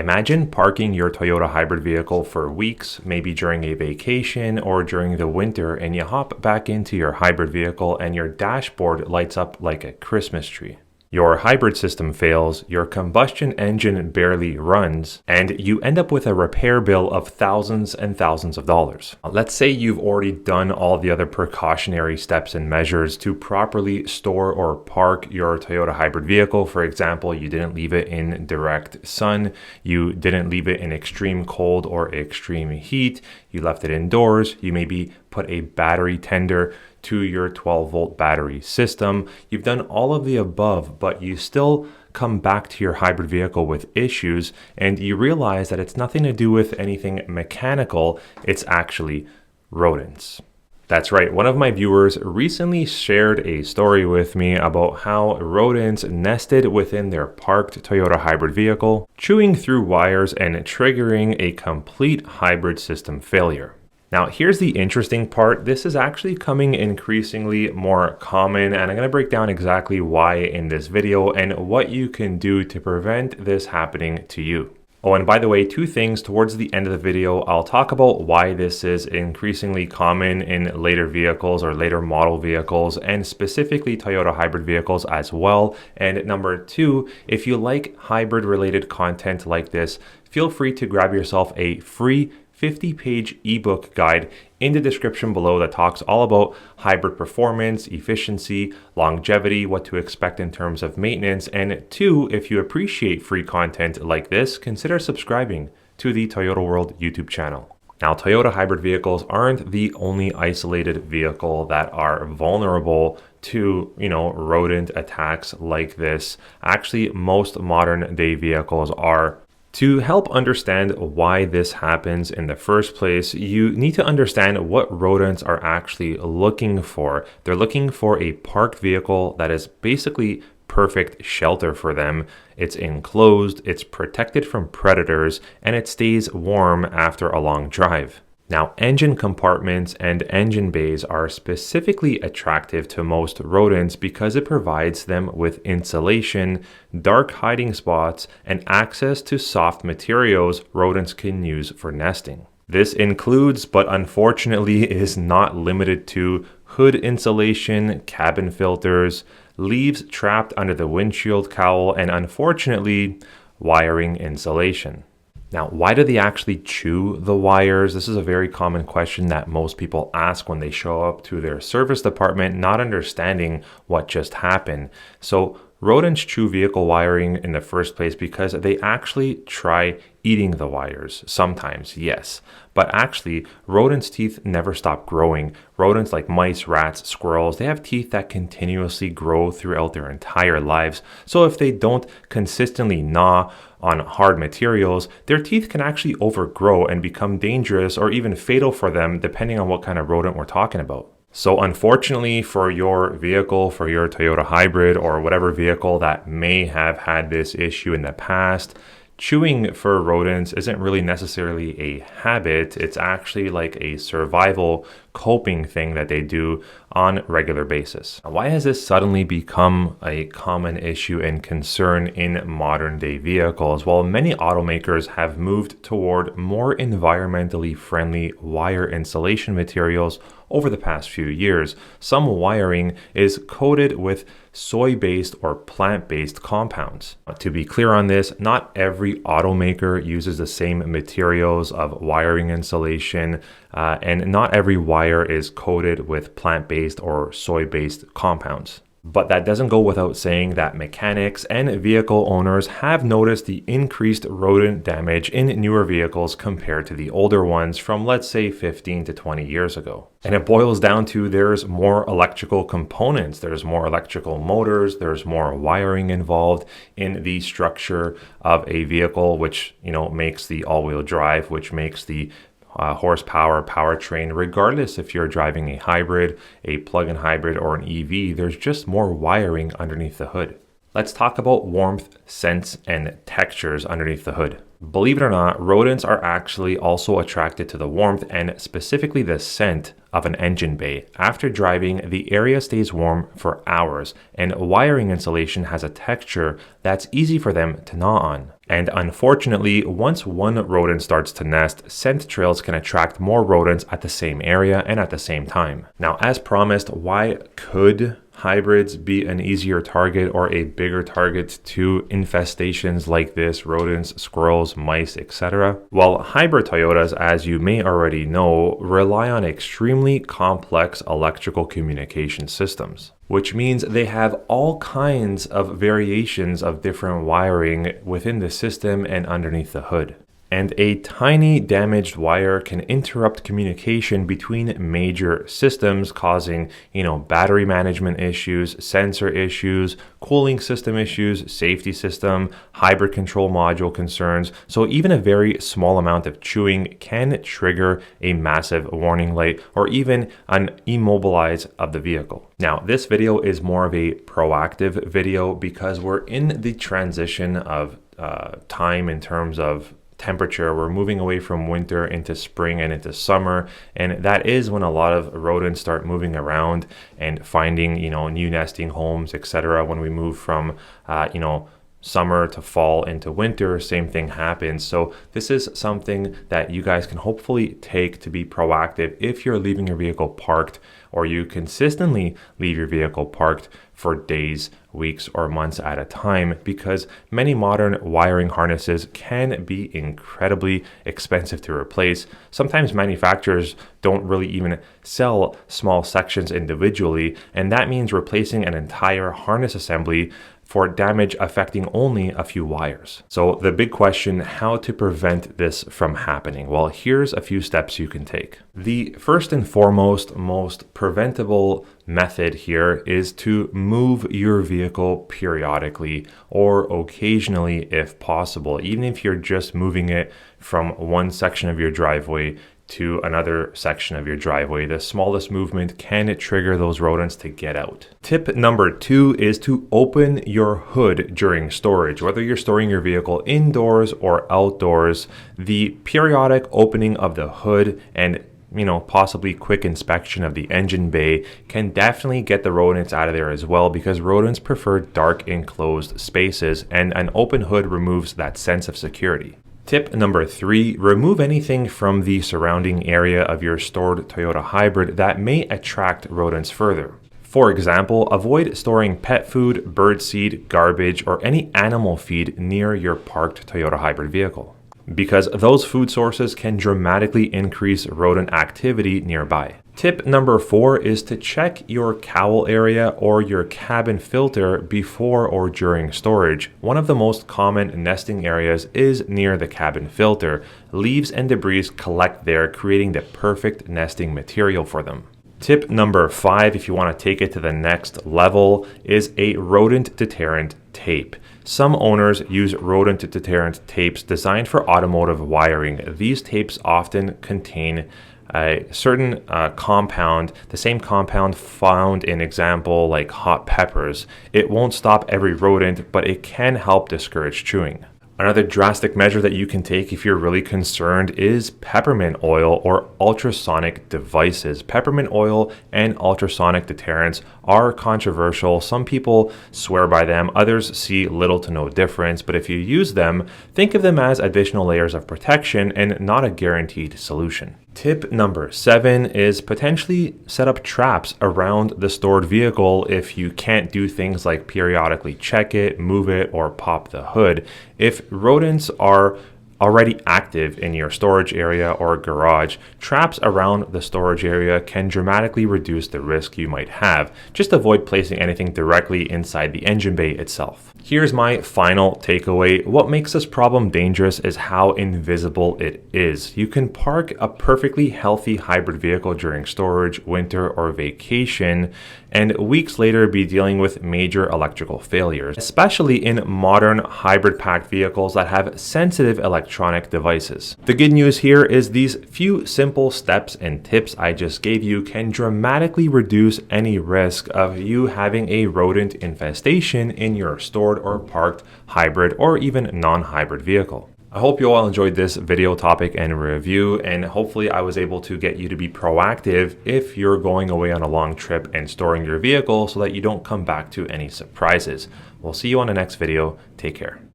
Imagine parking your Toyota hybrid vehicle for weeks, maybe during a vacation or during the winter, and you hop back into your hybrid vehicle and your dashboard lights up like a Christmas tree. Your hybrid system fails, your combustion engine barely runs, and you end up with a repair bill of thousands and thousands of dollars. Let's say you've already done all the other precautionary steps and measures to properly store or park your Toyota hybrid vehicle. For example, you didn't leave it in direct sun, you didn't leave it in extreme cold or extreme heat, you left it indoors, you maybe put a battery tender to your 12-volt battery system. You've done all of the above, but you still come back to your hybrid vehicle with issues, and you realize that it's nothing to do with anything mechanical, it's actually rodents. That's right, one of my viewers recently shared a story with me about how rodents nested within their parked Toyota hybrid vehicle, chewing through wires and triggering a complete hybrid system failure. Now, here's the interesting part. This is actually coming increasingly more common, and I'm going to break down exactly why in this video and what you can do to prevent this happening to you. Oh, and by the way, two things towards the end of the video. I'll talk about why this is increasingly common in later vehicles or later model vehicles, and specifically Toyota hybrid vehicles as well. And number two, if you like hybrid related content like this, feel free to grab yourself a free 50-page ebook guide in the description below that talks all about hybrid performance, efficiency, longevity, what to expect in terms of maintenance. And two, if you appreciate free content like this, consider subscribing to the Toyota World YouTube channel. Now, Toyota hybrid vehicles aren't the only isolated vehicle that are vulnerable to, rodent attacks like this. Actually, most modern day vehicles are. To help understand why this happens in the first place, you need to understand what rodents are actually looking for. They're looking for a parked vehicle that is basically perfect shelter for them. It's enclosed, it's protected from predators, and it stays warm after a long drive. Now, engine compartments and engine bays are specifically attractive to most rodents because it provides them with insulation, dark hiding spots, and access to soft materials rodents can use for nesting. This includes, but unfortunately is not limited to, hood insulation, cabin filters, leaves trapped under the windshield cowl, and unfortunately, wiring insulation. Now, why do they actually chew the wires? This is a very common question that most people ask when they show up to their service department, not understanding what just happened. So rodents chew vehicle wiring in the first place because they actually try eating the wires. Sometimes, yes. But actually, rodents' teeth never stop growing. Rodents like mice, rats, squirrels, they have teeth that continuously grow throughout their entire lives. So if they don't consistently gnaw on hard materials, their teeth can actually overgrow and become dangerous or even fatal for them, depending on what kind of rodent we're talking about. So unfortunately for your vehicle, for your Toyota hybrid or whatever vehicle that may have had this issue in the past, chewing for rodents isn't really necessarily a habit. It's actually like a survival coping thing that they do on a regular basis. Why has this suddenly become a common issue and concern in modern day vehicles? Well, many automakers have moved toward more environmentally friendly wire insulation materials over the past few years. Some wiring is coated with soy-based or plant-based compounds. To be clear on this, not every automaker uses the same materials of wiring insulation, and not every wire is coated with plant-based or soy-based compounds. But that doesn't go without saying that mechanics and vehicle owners have noticed the increased rodent damage in newer vehicles compared to the older ones from, let's say, 15 to 20 years ago. And it boils down to there's more electrical components, there's more electrical motors, there's more wiring involved in the structure of a vehicle, which, makes the all-wheel drive, which makes the horsepower powertrain. Regardless if you're driving a hybrid, a plug-in hybrid, or an EV, there's just more wiring underneath the hood. Let's talk about warmth, scents, and textures underneath the hood. Believe it or not, rodents are actually also attracted to the warmth and specifically the scent of an engine bay. After driving, the area stays warm for hours, and wiring insulation has a texture that's easy for them to gnaw on. And unfortunately, once one rodent starts to nest, scent trails can attract more rodents at the same area and at the same time. Now, as promised, why could hybrids be an easier target or a bigger target to infestations like this, rodents, squirrels, mice, etc.? Well, hybrid Toyotas, as you may already know, rely on extremely complex electrical communication systems, which means they have all kinds of variations of different wiring within the system and underneath the hood. And a tiny damaged wire can interrupt communication between major systems, causing, battery management issues, sensor issues, cooling system issues, safety system, hybrid control module concerns. So even a very small amount of chewing can trigger a massive warning light or even an immobilize of the vehicle. Now, this video is more of a proactive video because we're in the transition of time in terms of temperature. We're moving away from winter into spring and into summer, and that is when a lot of rodents start moving around and finding new nesting homes, etc. When we move from summer to fall into winter, same thing happens. So this is something that you guys can hopefully take to be proactive if you're leaving your vehicle parked or you consistently leave your vehicle parked for days, weeks, or months at a time, because many modern wiring harnesses can be incredibly expensive to replace. Sometimes manufacturers don't really even sell small sections individually, and that means replacing an entire harness assembly for damage affecting only a few wires. So the big question, how to prevent this from happening? Well, here's a few steps you can take. The first and foremost, most preventable method here is to move your vehicle periodically or occasionally if possible, even if you're just moving it from one section of your driveway to another section of your driveway. The smallest movement can trigger those rodents to get out. Tip number 2 is to open your hood during storage. Whether you're storing your vehicle indoors or outdoors, the periodic opening of the hood and possibly quick inspection of the engine bay can definitely get the rodents out of there as well, because rodents prefer dark enclosed spaces, and an open hood removes that sense of security. Tip number 3, remove anything from the surrounding area of your stored Toyota hybrid that may attract rodents further. For example, avoid storing pet food, birdseed, garbage, or any animal feed near your parked Toyota hybrid vehicle, because those food sources can dramatically increase rodent activity nearby. Tip number 4 is to check your cowl area or your cabin filter before or during storage. One of the most common nesting areas is near the cabin filter. Leaves and debris collect there, creating the perfect nesting material for them. Tip number 5, if you want to take it to the next level, is a rodent deterrent tape. Some owners use rodent deterrent tapes designed for automotive wiring. These tapes often contain a certain compound, the same compound found in example like hot peppers. It won't stop every rodent, but it can help discourage chewing. Another drastic measure that you can take if you're really concerned is peppermint oil or ultrasonic devices. Peppermint oil and ultrasonic deterrents are controversial. Some people swear by them, others see little to no difference, but if you use them, think of them as additional layers of protection and not a guaranteed solution. Tip number 7 is potentially set up traps around the stored vehicle if you can't do things like periodically check it, move it, or pop the hood. If rodents are already active in your storage area or garage, traps around the storage area can dramatically reduce the risk you might have. Just avoid placing anything directly inside the engine bay itself. Here's my final takeaway. What makes this problem dangerous is how invisible it is. You can park a perfectly healthy hybrid vehicle during storage, winter, or vacation, and weeks later be dealing with major electrical failures, especially in modern hybrid packed vehicles that have sensitive electronic devices. The good news here is these few simple steps and tips I just gave you can dramatically reduce any risk of you having a rodent infestation in your stored or parked hybrid or even non-hybrid vehicle. I hope you all enjoyed this video topic and review, and hopefully I was able to get you to be proactive if you're going away on a long trip and storing your vehicle so that you don't come back to any surprises. We'll see you on the next video. Take care.